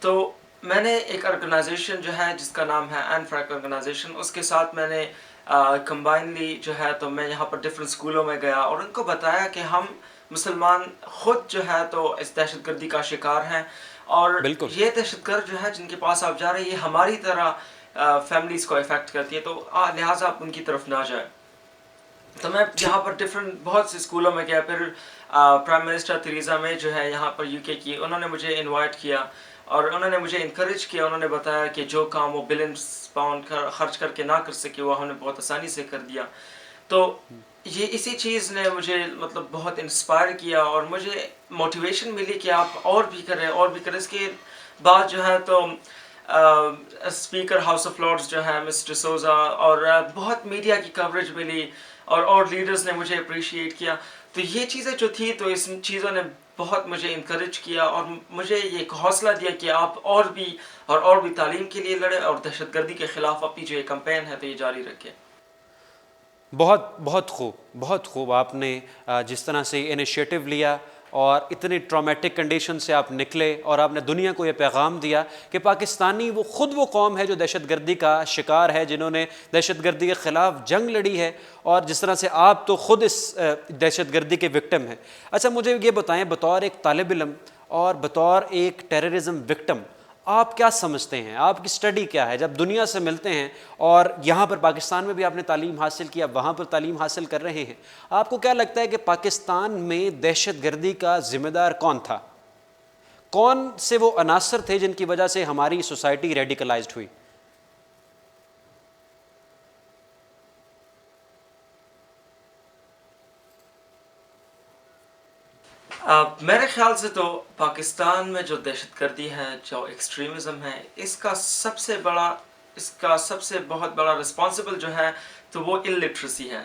تو میں نے ایک آرگنائزیشن جو ہے جس کا نام ہے این فریک آرگنائزیشن، اس کے ساتھ میں نے کمبائنلی جو ہے تو میں یہاں پر ڈفرینٹ اسکولوں میں گیا اور ان کو بتایا کہ ہم مسلمان خود جو ہے تو اس دہشت گردی کا شکار ہیں، اور بالکل یہ دہشت گرد جو ہے جن کے پاس آپ جا رہے ہیں یہ ہماری طرح فیملیز کو افیکٹ کرتی ہے، تو لہٰذا آپ ان کی طرف نہ جائیں. تو میں یہاں پر ڈفرینٹ بہت سے اسکولوں میں گیا. پھر پرائم منسٹر تھریزا مے جو ہے یہاں پر UK کی، انہوں نے مجھے انوائٹ کیا اور انہوں نے مجھے انکریج کیا. انہوں نے بتایا کہ جو کام وہ بلینس پاؤنڈ خرچ کر کے نہ کر سکے وہ ہم نے بہت آسانی سے کر دیا. تو یہ اسی چیز نے مجھے مطلب بہت انسپائر کیا اور مجھے موٹیویشن ملی کہ آپ اور بھی کریں اور بھی کریں. اس کے بعد جو ہے تو اسپیکر ہاؤس آف لارڈز جو ہے مسٹر سوزا اور بہت میڈیا کی کوریج ملی اور لیڈرز نے مجھے اپریشیٹ کیا. تو یہ چیزیں جو تھی تو اس چیزوں نے بہت مجھے انکریج کیا اور مجھے یہ ایک حوصلہ دیا کہ آپ اور بھی تعلیم کے لیے لڑیں اور دہشت گردی کے خلاف اپنی جو یہ کمپین ہے تو یہ جاری رکھیں. بہت خوب آپ نے جس طرح سے انیشیٹو لیا اور اتنے ٹرامیٹک کنڈیشن سے آپ نکلے اور آپ نے دنیا کو یہ پیغام دیا کہ پاکستانی وہ قوم ہے جو دہشت گردی کا شکار ہے، جنہوں نے دہشت گردی کے خلاف جنگ لڑی ہے، اور جس طرح سے آپ تو خود اس دہشت گردی کے وکٹم ہیں. اچھا مجھے یہ بتائیں، بطور ایک طالب علم اور بطور ایک ٹیررزم وکٹم آپ کیا سمجھتے ہیں، آپ کی سٹڈی کیا ہے؟ جب دنیا سے ملتے ہیں اور یہاں پر پاکستان میں بھی آپ نے تعلیم حاصل کیا، وہاں پر تعلیم حاصل کر رہے ہیں، آپ کو کیا لگتا ہے کہ پاکستان میں دہشت گردی کا ذمہ دار کون تھا؟ کون سے وہ عناصر تھے جن کی وجہ سے ہماری سوسائٹی ریڈیکلائزڈ ہوئی؟ میرے خیال سے تو پاکستان میں جو دہشت گردی ہے، جو ایکسٹریمزم ہے، اس کا سب سے بہت بڑا رسپانسبل جو ہے تو وہ الٹریسی ہے.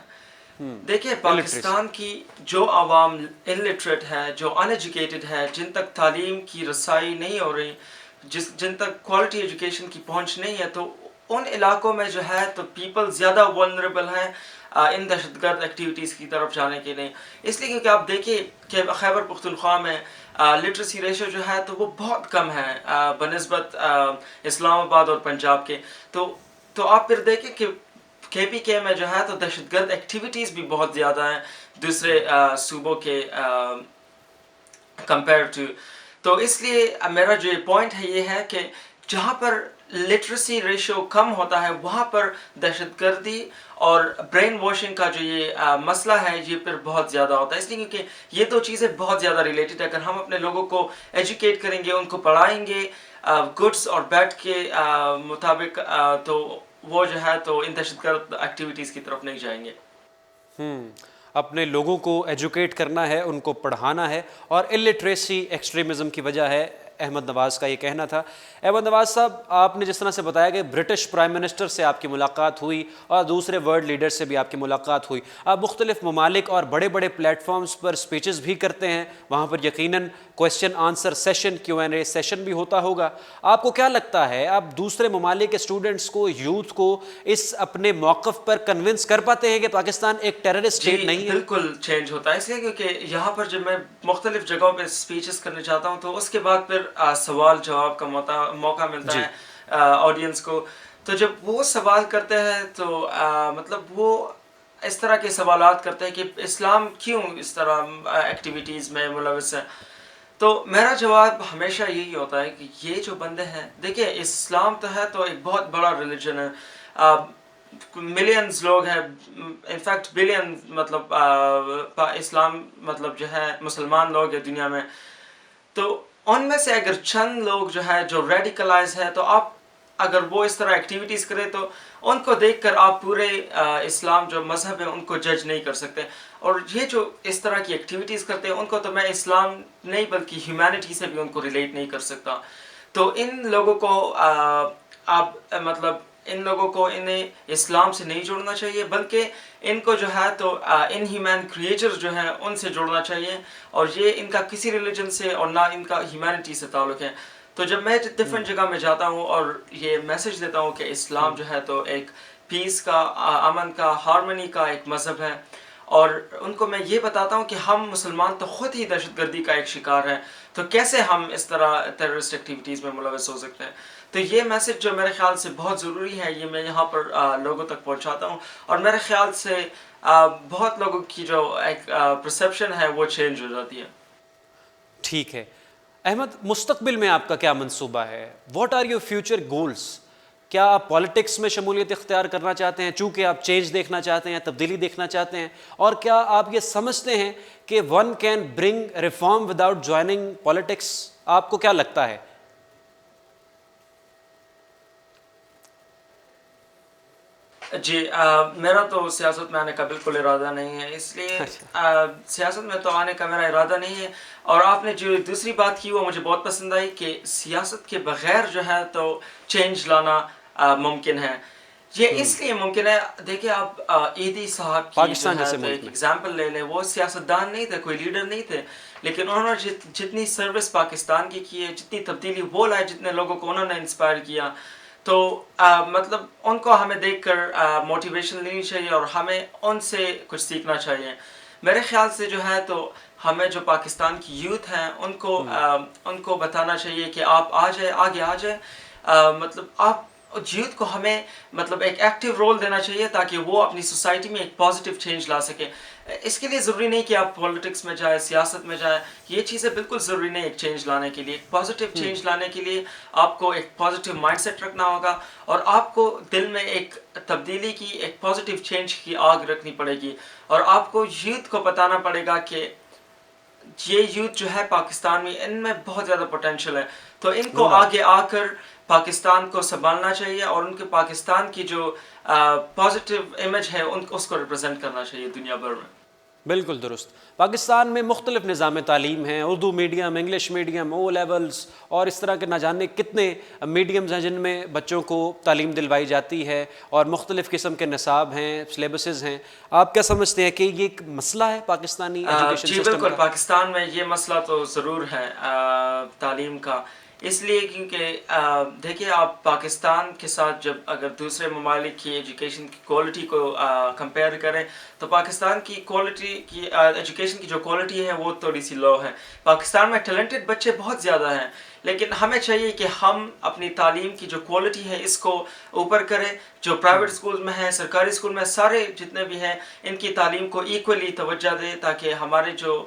دیکھیں پاکستان کی جو عوام الٹریٹ ہے، جو ان ایجوکیٹڈ ہے، جن تک تعلیم کی رسائی نہیں ہو رہی، جن تک کوالٹی ایجوکیشن کی پہنچ نہیں ہے، تو ان علاقوں میں جو ہے تو پیپل زیادہ ولنریبل ہیں ان دہشت گرد ایکٹیویٹیز کی طرف جانے کے لیے. اس لیے کیونکہ آپ دیکھیں کہ خیبر پختونخوا میں لٹریسی ریشو جو ہے تو وہ بہت کم ہے بنسبت اسلام آباد اور پنجاب کے. تو آپ پھر دیکھیں کہ KPK میں جو ہے تو دہشت گرد ایکٹیویٹیز بھی بہت زیادہ ہیں دوسرے صوبوں کے کمپیئر ٹو. تو اس لیے میرا جو پوائنٹ ہے یہ ہے کہ جہاں پر لٹریسی ریشو کم ہوتا ہے وہاں پر دہشت گردی اور برین واشنگ کا جو یہ مسئلہ ہے یہ پھر بہت زیادہ ہوتا ہے. اس لیے کیونکہ یہ دو چیزیں بہت زیادہ ریلیٹڈ ہے. اگر ہم اپنے لوگوں کو ایجوکیٹ کریں گے، ان کو پڑھائیں گے گڈس اور بیڈ کے مطابق، تو وہ جو ہے تو ان دہشت گرد ایکٹیویٹیز کی طرف نہیں جائیں گے. اپنے لوگوں کو ایجوکیٹ کرنا ہے، ان کو پڑھانا ہے، اور الٹریسی ایکسٹریمزم کی وجہ ہے. احمد نواز کا یہ کہنا تھا. احمد نواز صاحب، آپ نے جس طرح سے بتایا کہ برٹش پرائم منسٹر سے آپ کی ملاقات ہوئی اور دوسرے ورلڈ لیڈر سے بھی آپ کی ملاقات ہوئی، آپ مختلف ممالک اور بڑے بڑے پلیٹ فارمز پر سپیچز بھی کرتے ہیں، وہاں پر یقیناً question answer session, Q&A session بھی ہوتا ہوگا. آپ کو کیا لگتا ہے آپ دوسرے ممالک کے اسٹوڈنٹس کو، یوتھ کو اس اپنے موقف پر کنونس کر پاتے ہیں کہ پاکستان ایک ٹیررسٹ اسٹیٹ نہیں ہے؟ بالکل چینج ہوتا ہے. اس لیے کیونکہ یہاں پر جب میں مختلف جگہوں پہ اسپیچز کرنے جاتا ہوں تو اس کے بعد پھر سوال جواب کا موقع ملتا ہے آڈینس کو. تو جب وہ سوال کرتے ہیں تو مطلب وہ اس طرح کے سوالات کرتے ہیں کہ اسلام کیوں اس طرح ایکٹیویٹیز میں ملوث ہے. تو میرا جواب ہمیشہ یہی ہوتا ہے کہ یہ جو بندے ہیں، دیکھیں اسلام تو ہے تو ایک بہت بڑا ریلیجن ہے، ملینز لوگ ہیں، انفیکٹ بلین مطلب اسلام مطلب جو ہے مسلمان لوگ ہیں دنیا میں. تو ان میں سے اگر چند لوگ جو ہے جو ریڈیکلائز ہے، تو آپ اگر وہ اس طرح ایکٹیویٹیز کرے تو ان کو دیکھ کر آپ پورے اسلام جو مذہب ہے ان کو جج نہیں کر سکتے. اور یہ جو اس طرح کی ایکٹیویٹیز کرتے ہیں ان کو تو میں اسلام نہیں بلکہ ہیومینٹی سے بھی ان کو ریلیٹ نہیں کر سکتا. تو ان لوگوں کو آپ مطلب ان لوگوں کو انہیں اسلام سے نہیں جوڑنا چاہیے، بلکہ ان کو جو ہے تو ان ہیومین کریچر جو ہیں ان سے جوڑنا چاہیے، اور یہ ان کا کسی ریلیجن سے اور نہ ان کا ہیومینٹی سے تعلق ہے. تو جب میں ڈفرینٹ جگہ میں جاتا ہوں اور یہ میسج دیتا ہوں کہ اسلام جو ہے تو ایک پیس کا، امن کا، ہارمنی کا ایک مذہب ہے، اور ان کو میں یہ بتاتا ہوں کہ ہم مسلمان تو خود ہی دہشت گردی کا ایک شکار ہیں، تو کیسے ہم اس طرح ٹیررسٹ ایکٹیویٹیز میں ملوث ہو سکتے ہیں. تو یہ میسج جو میرے خیال سے بہت ضروری ہے، یہ میں یہاں پر لوگوں تک پہنچاتا ہوں، اور میرے خیال سے بہت لوگوں کی جو ایک پرسیپشن ہے وہ چینج ہو جاتی ہے. ٹھیک ہے احمد، مستقبل میں آپ کا کیا منصوبہ ہے؟ What are your future goals? کیا آپ پالیٹکس میں شمولیت اختیار کرنا چاہتے ہیں چونکہ آپ چینج دیکھنا چاہتے ہیں، تبدیلی دیکھنا چاہتے ہیں؟ اور کیا آپ یہ سمجھتے ہیں کہ one can bring reform without joining politics? آپ کو کیا لگتا ہے؟ جی میرا تو سیاست میں آنے کا بالکل ارادہ نہیں ہے، اس لیے سیاست میں تو آنے کا میرا ارادہ نہیں ہے. اور آپ نے جو دوسری بات کی وہ مجھے بہت پسند آئی کہ سیاست کے بغیر جو ہے تو چینج لانا ممکن ہے. یہ اس لیے ممکن ہے، دیکھیں آپ ایدی صاحب کی جو ہے تو ایک ایگزامپل لے لیں. وہ سیاستدان نہیں تھے، کوئی لیڈر نہیں تھے، لیکن انہوں نے جتنی سروس پاکستان کی ہے، جتنی تبدیلی وہ لائے، جتنے لوگوں کو انہوں نے انسپائر کیا، تو مطلب ان کو ہمیں دیکھ کر موٹیویشن لینی چاہیے اور ہمیں ان سے کچھ سیکھنا چاہیے. میرے خیال سے جو ہے تو ہمیں جو پاکستان کی یوتھ ہیں ان کو بتانا چاہیے کہ آپ آ جائیں، آگے آ جائیں. مطلب آپ یوتھ کو ہمیں مطلب ایک ایکٹیو رول دینا چاہیے تاکہ وہ اپنی سوسائٹی میں ایک پازیٹیو چینج لا سکے. اس کے لیے ضروری نہیں کہ آپ پولیٹکس میں جائیں، سیاست میں جائیں، یہ چیزیں بالکل ضروری نہیں. ایک چینج لانے کے لیے، ایک پازیٹیو چینج لانے کے لیے آپ کو ایک پازیٹیو مائنڈ سیٹ رکھنا ہوگا، اور آپ کو دل میں ایک تبدیلی کی، ایک پازیٹیو چینج کی آگ رکھنی پڑے گی. اور آپ کو یوتھ کو بتانا پڑے گا کہ یہ یوتھ جو ہے پاکستان میں، ان میں بہت زیادہ پوٹینشیل ہے، تو ان کو آگے آ کر پاکستان کو سنبھالنا چاہیے اور ان کے پاکستان کی جو پازیٹیو امیج ہے اس کو ریپرزینٹ کرنا چاہیے دنیا بھر میں. بالکل درست. پاکستان میں مختلف نظام تعلیم ہیں، Urdu medium, English medium, O levels, اور اس طرح کے نہ جانے کتنے میڈیمز ہیں جن میں بچوں کو تعلیم دلوائی جاتی ہے، اور مختلف قسم کے نصاب ہیں، سلیبسز ہیں. آپ کیا سمجھتے ہیں کہ یہ ایک مسئلہ ہے پاکستانی ایجوکیشن جی سسٹم بالکل، کا؟ پاکستان میں یہ مسئلہ تو ضرور ہے تعلیم کا. اس لیے کیونکہ دیکھیے آپ پاکستان کے ساتھ جب اگر دوسرے ممالک کی ایجوکیشن کی کوالٹی کو کمپیئر کریں تو پاکستان کی کوالٹی کی ایجوکیشن کی جو کوالٹی ہے وہ تھوڑی سی لو ہے. پاکستان میں ٹیلنٹڈ بچے بہت زیادہ ہیں، لیکن ہمیں چاہیے کہ ہم اپنی تعلیم کی جو کوالٹی ہے اس کو اوپر کریں. جو پرائیویٹ اسکول میں ہیں، سرکاری اسکول میں، سارے جتنے بھی ہیں ان کی تعلیم کو ایکولی توجہ دیں تاکہ ہمارے جو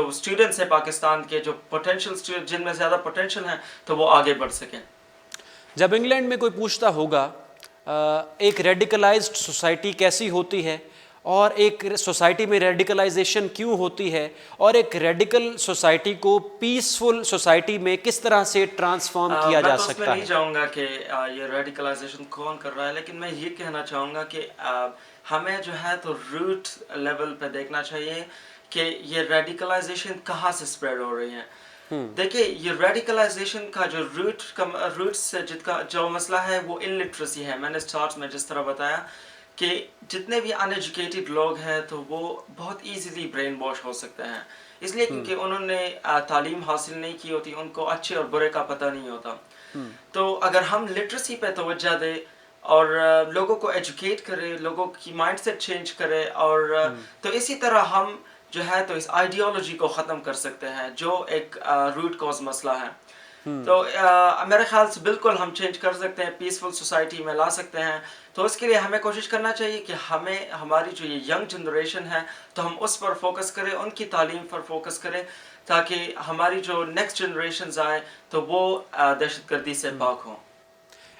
اسٹوڈنٹس ہیں پاکستان کے، جو پوٹینشیل جن میں زیادہ پوٹینشیل ہیں، تو وہ آگے بڑھ سکیں. جب انگلینڈ میں کوئی پوچھتا ہوگا ایک ریڈیکلائزڈ سوسائٹی کیسی ہوتی ہے، اور ایک سوسائٹی میں ریڈیکلائزیشن کیوں ہوتی ہے، اور ایک ریڈیکل سوسائٹی کو پیسفل سوسائٹی میں کس طرح سے ٹرانسفارم کیا جا میں تو اس میں سکتا نہیں ہے؟ چاہوں گا کہ یہ ریڈیکلائزیشن کون کر رہا ہے، لیکن میں یہ کہنا چاہوں گا کہ ہمیں جو ہے تو روٹ لیول پہ دیکھنا چاہیے کہ یہ ریڈیکلائزیشن کہاں سے اسپریڈ ہو رہی ہے. دیکھیے یہ ریڈیکلائزیشن کا جو روٹ سے جو مسئلہ ہے وہ انلٹریسی ہے. میں نے اسٹارٹ میں جس طرح بتایا کہ جتنے بھی ان ایجوکیٹڈ لوگ ہیں تو وہ بہت ایزیلی برین واش ہو سکتے ہیں، اس لیے کیونکہ انہوں نے تعلیم حاصل نہیں کی ہوتی، ان کو اچھے اور برے کا پتہ نہیں ہوتا. تو اگر ہم لٹریسی پہ توجہ دیں اور لوگوں کو ایجوکیٹ کرے، لوگوں کی مائنڈ سیٹ چینج کرے، اور تو اسی طرح ہم جو ہے تو اس آئیڈیالوجی کو ختم کر سکتے ہیں جو ایک روٹ کاز مسئلہ ہے. تو میرے خیال سے بالکل ہم چینج کر سکتے ہیں، پیسفل سوسائٹی میں لا سکتے ہیں. تو اس کے لیے ہمیں کوشش کرنا چاہیے کہ ہماری جو یہ ینگ جنریشن ہے تو ہم اس پر فوکس کریں، ان کی تعلیم پر فوکس کریں تاکہ ہماری جو نیکسٹ جنریشنز آئے تو وہ دہشت گردی سے پاک ہوں.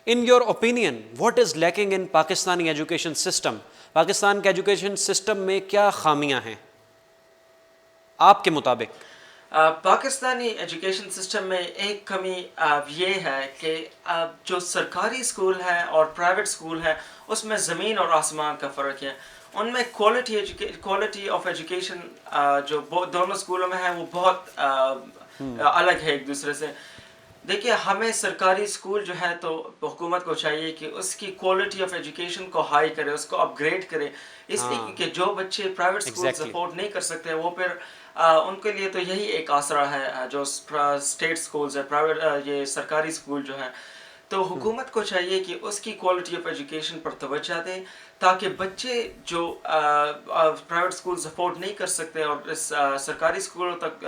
In your opinion what is lacking in Pakistani education system? Pakistan کے ایجوکیشن سسٹم میں کیا خامیاں ہیں آپ کے مطابق؟ پاکستانی ایجوکیشن سسٹم میں ایک کمی یہ ہے کہ جو سرکاری اسکول ہیں اور پرائیویٹ اسکول ہیں اس میں زمین اور آسمان کا فرق ہے. ان میں کوالٹی آف ایجوکیشن جو دونوں اسکولوں میں ہے وہ بہت الگ ہے ایک دوسرے سے. دیکھیے ہمیں سرکاری اسکول جو ہے تو حکومت کو چاہیے کہ اس کی کوالٹی آف ایجوکیشن کو ہائی کرے، اس کو اپ گریڈ کرے، اس لیے کیونکہ جو بچے پرائیویٹ اسکول افورڈ نہیں کر سکتے وہ پھر ان کے لیے تو یہی ایک آسرا ہے جو اسٹیٹ اسکولز ہے، پرائیویٹ یہ سرکاری اسکول جو ہیں. تو حکومت کو چاہیے کہ اس کی کوالٹی آف ایجوکیشن پر توجہ دے تاکہ بچے جو پرائیویٹ اسکولز افورڈ نہیں کر سکتے اور اس سرکاری اسکولوں تک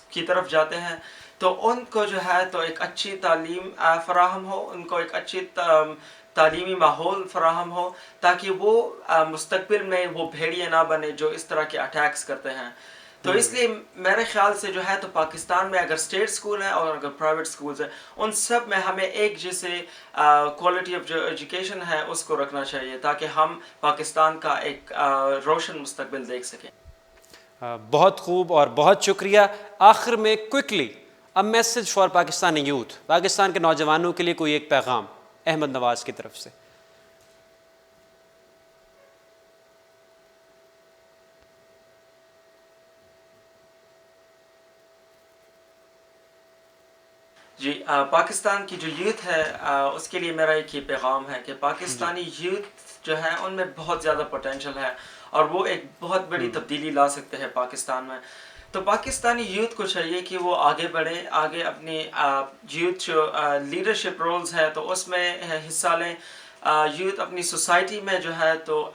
کی طرف جاتے ہیں تو ان کو جو ہے تو ایک اچھی تعلیم فراہم ہو، ان کو ایک اچھی تعلیمی ماحول فراہم ہو تاکہ وہ مستقبل میں وہ بھیڑیے نہ بنے جو اس طرح کے اٹیکس کرتے ہیں. تو اس لیے میرے خیال سے جو ہے تو پاکستان میں اگر اسٹیٹ اسکول ہیں اور اگر پرائیویٹ اسکولز ہیں ان سب میں ہمیں ایک جیسے کوالٹی آف جو ایجوکیشن ہے اس کو رکھنا چاہیے تاکہ ہم پاکستان کا ایک روشن مستقبل دیکھ سکیں. بہت خوب اور بہت شکریہ. آخر میں quickly a message for Pakistani youth, Pakistan کے نوجوانوں کے لیے کوئی ایک پیغام احمد نواز کی طرف سے. جی پاکستان کی جو یوتھ ہے اس کے لیے میرا ایک ہی پیغام ہے کہ پاکستانی یوتھ جو ہے ان میں بہت زیادہ پوٹینشل ہے اور وہ ایک بہت بڑی تبدیلی لا سکتے ہیں پاکستان میں. تو پاکستانی یوتھ کو چاہیے کہ وہ آگے بڑھے، آگے اپنی یوتھ جو لیڈرشپ رولز ہے تو اس میں حصہ لیں. یوتھ اپنی سوسائٹی میں جو ہے تو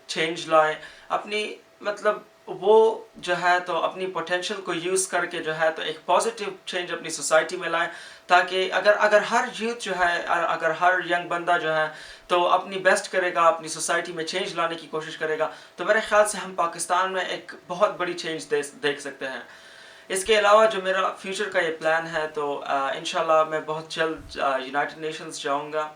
چینج لائے، اپنی مطلب وہ جو ہے تو اپنی پوٹینشل کو یوز کر کے جو ہے تو ایک پازیٹیو چینج اپنی سوسائٹی میں لائیں تاکہ اگر ہر یوتھ جو ہے، اگر ہر ینگ بندہ جو ہے تو اپنی بیسٹ کرے گا، اپنی سوسائٹی میں چینج لانے کی کوشش کرے گا تو میرے خیال سے ہم پاکستان میں ایک بہت بڑی چینج دیکھ سکتے ہیں. اس کے علاوہ جو میرا فیوچر کا یہ پلان ہے تو انشاءاللہ میں بہت جلد یونائٹڈ نیشنز جاؤں گا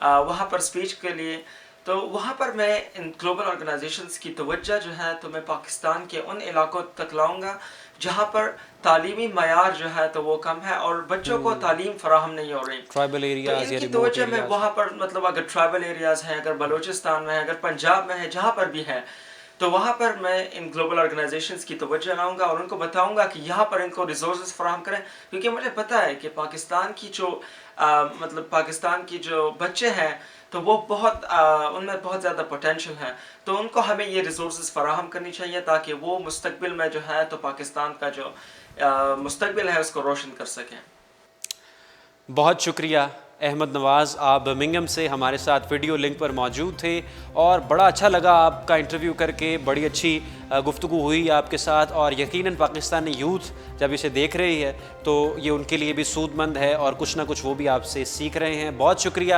وہاں پر اسپیچ کے لیے. تو وہاں پر میں ان گلوبل آرگنائزیشنز کی توجہ جو ہے تو میں پاکستان کے ان علاقوں تک لاؤں گا جہاں پر تعلیمی معیار جو ہے تو وہ کم ہے اور بچوں کو تعلیم فراہم نہیں ہو رہی. ٹرائبل ایریاز ان کی توجہ میں وہاں پر مطلب اگر ٹرائبل ایریاز ہیں، اگر بلوچستان میں ہے، اگر پنجاب میں ہے، جہاں پر بھی ہے تو وہاں پر میں ان گلوبل آرگنائزیشنز کی توجہ لاؤں گا اور ان کو بتاؤں گا کہ یہاں پر ان کو ریسورسز فراہم کریں کیونکہ مجھے پتہ ہے کہ پاکستان کی جو مطلب پاکستان کی جو بچے ہیں تو وہ بہت ان میں بہت زیادہ پوٹینشل ہے تو ان کو ہمیں یہ ریسورسز فراہم کرنی چاہیے تاکہ وہ مستقبل میں جو ہے تو پاکستان کا جو مستقبل ہے اس کو روشن کر سکیں. بہت شکریہ احمد نواز، آپ برمنگھم سے ہمارے ساتھ ویڈیو لنک پر موجود تھے اور بڑا اچھا لگا آپ کا انٹرویو کر کے، بڑی اچھی گفتگو ہوئی آپ کے ساتھ اور یقیناً پاکستانی یوتھ جب اسے دیکھ رہی ہے تو یہ ان کے لیے بھی سود مند ہے اور کچھ نہ کچھ وہ بھی آپ سے سیکھ رہے ہیں. بہت شکریہ.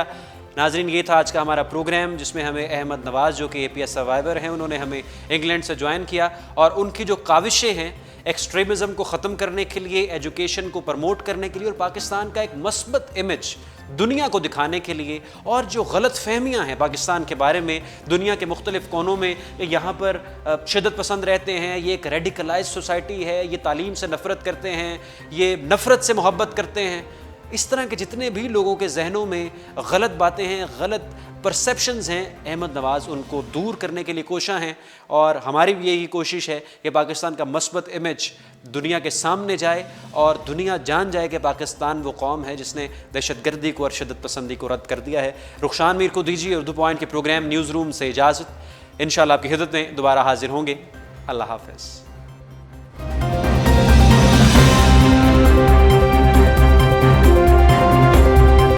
ناظرین، یہ تھا آج کا ہمارا پروگرام جس میں ہمیں احمد نواز جو کہ اے پی ایس سروائیور ہیں انہوں نے ہمیں انگلینڈ سے جوائن کیا اور ان کی جو کاوشیں ہیں ایکسٹریمزم کو ختم کرنے کے لیے، ایجوکیشن کو پروموٹ کرنے کے لیے اور پاکستان کا ایک مثبت امیج دنیا کو دکھانے کے لیے، اور جو غلط فہمیاں ہیں پاکستان کے بارے میں دنیا کے مختلف کونوں میں، یہاں پر شدت پسند رہتے ہیں، یہ ایک ریڈیکلائز سوسائٹی ہے، یہ تعلیم سے نفرت کرتے ہیں، یہ نفرت سے محبت کرتے ہیں، اس طرح کے جتنے بھی لوگوں کے ذہنوں میں غلط باتیں ہیں، غلط پرسیپشنز ہیں، احمد نواز ان کو دور کرنے کے لیے کوشاں ہیں اور ہماری بھی یہی کوشش ہے کہ پاکستان کا مثبت امیج دنیا کے سامنے جائے اور دنیا جان جائے کہ پاکستان وہ قوم ہے جس نے دہشت گردی کو اور شدت پسندی کو رد کر دیا ہے. رخشان میر کو دیجیے اردو پوائنٹ کے پروگرام نیوز روم سے اجازت. انشاءاللہ آپ کی خدمت میں دوبارہ حاضر ہوں گے. اللہ حافظ.